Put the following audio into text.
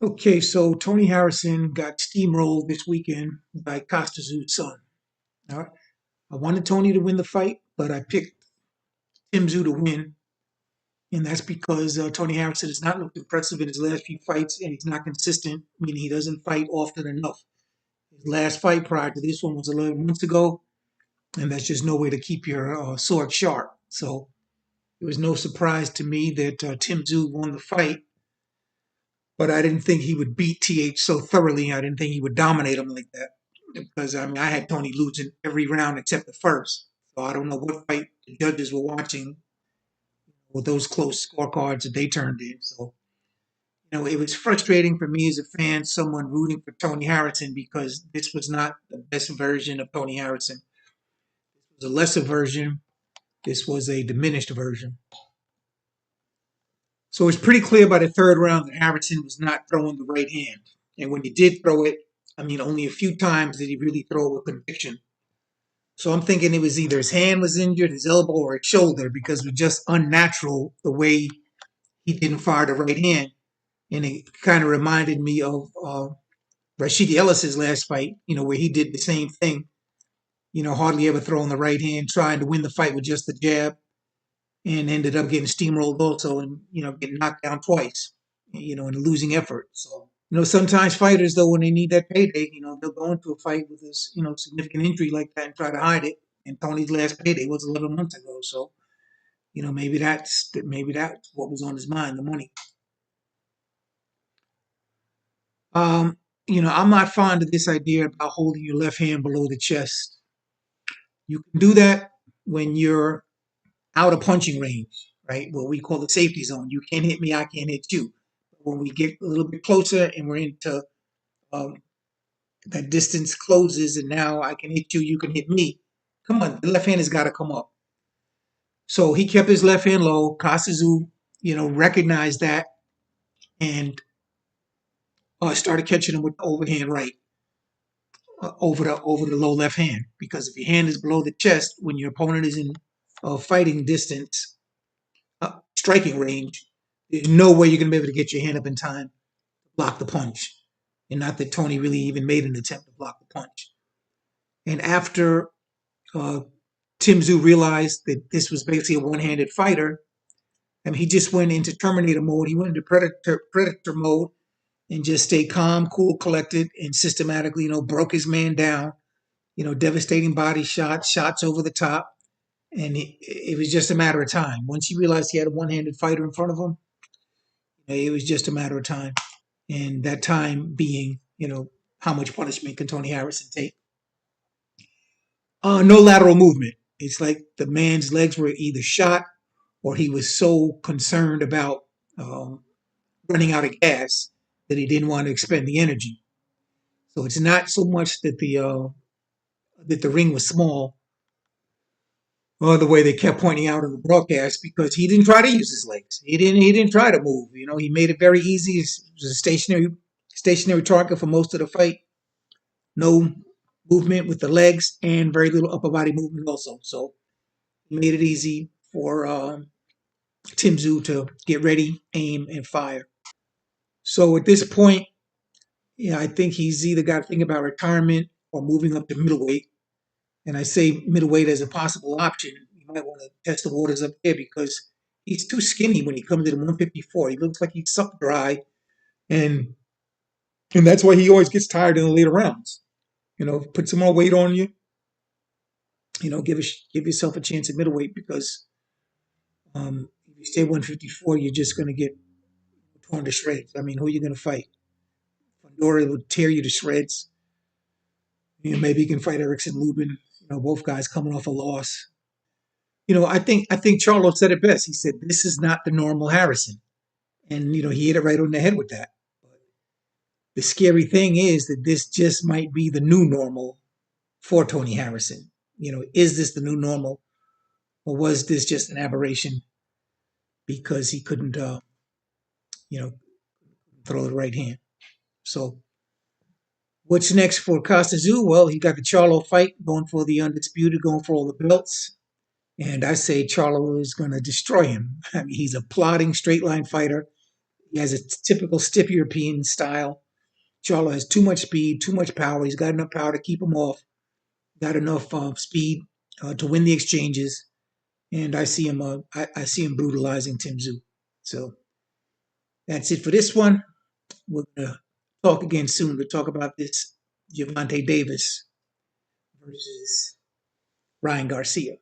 Okay, so Tony Harrison got steamrolled this weekend by Tsyzu's son. All right. I wanted Tony to win the fight, but I picked Tsyzu to win, and that's because Tony Harrison has not looked impressive in his last few fights, and he's not consistent, meaning he doesn't fight often enough. His last fight prior to this one was 11 months ago, and that's just no way to keep your sword sharp. So it was no surprise to me that Tsyzu won the fight, but I didn't think he would beat TH so thoroughly. I didn't think he would dominate him like that because I mean I had Tony losing every round except the first. So I don't know what fight the judges were watching with those close scorecards that they turned in. So it was frustrating for me as a fan, someone rooting for Tony Harrison because this was not the best version of Tony Harrison. It was a lesser version. This was a diminished version. So it's pretty clear by the third round that Harrison was not throwing the right hand. And when he did throw it, I mean, only a few times did he really throw it with conviction. So I'm thinking it was either his hand was injured, his elbow, or his shoulder because it was just unnatural the way he didn't fire the right hand. And it kind of reminded me of Rashidi Ellis's last fight, where he did the same thing, hardly ever throwing the right hand, trying to win the fight with just the jab, and ended up getting steamrolled also and, getting knocked down twice, in a losing effort. So, sometimes fighters, though, when they need that payday, they'll go into a fight with this, significant injury like that and try to hide it. And Tony's last payday was 11 months ago. So, maybe that's what was on his mind, the money. Um, I'm not fond of this idea about holding your left hand below the chest. You can do that when you're out of punching range, right? What we call the safety zone. You can't hit me, I can't hit you. When we get a little bit closer and we're into um, that distance closes, and now I can hit you, you can hit me. Come on, the left hand has got to come up. So he kept his left hand low. Kasazu, recognized that and started catching him with the overhand right over the low left hand. Because if your hand is below the chest, when your opponent is in fighting distance, striking range, there's no way you're going to be able to get your hand up in time to block the punch. And not that Tony really even made an attempt to block the punch. And after uh, Tsyzu realized that this was basically a one-handed fighter, I mean, he just went into Terminator mode. He went into Predator mode and just stayed calm, cool, collected, and systematically, broke his man down. Devastating body shots, shots over the top, and it was just a matter of time. Once he realized he had a one-handed fighter in front of him, it was just a matter of time. And that time being, how much punishment can Tony Harrison take? No lateral movement. It's like the man's legs were either shot or he was so concerned about um, running out of gas that he didn't want to expend the energy. So it's not so much that the ring was small, the way they kept pointing out in the broadcast, because he didn't try to use his legs. He didn't try to move. He made it very easy. It was a stationary target for most of the fight. No movement with the legs and very little upper body movement also. So he made it easy for Tsyzu to get ready, aim, and fire. So at this point, I think he's either got to think about retirement or moving up to middleweight. And I say middleweight as a possible option. You might want to test the waters up there because he's too skinny when he comes in at 154. He looks like he's sucked dry, and and that's why he always gets tired in the later rounds. Put some more weight on you. Give yourself a chance at middleweight because if you stay 154, you're just going to get torn to shreds. I mean, who are you going to fight? Fundora will tear you to shreds. Maybe you can fight Erickson Lubin. Both guys coming off a loss. I think Charlo said it best. He said, "This is not the normal Harrison," and he hit it right on the head with that. But the scary thing is that this just might be the new normal for Tony Harrison. Is this the new normal, or was this just an aberration because he couldn't, you know, throw the right hand? So, what's next for Costa? Well, he got the Charlo fight, going for the undisputed, going for all the belts. And I say Charlo is going to destroy him. I mean, he's a plodding straight line fighter. He has a typical stiff European style. Charlo has too much speed, too much power. He's got enough power to keep him off, got enough speed to win the exchanges, and I see him brutalizing Tsyzu. So that's it for this one. We're gonna talk again soon. We'll talk about this Javante Davis versus Ryan Garcia.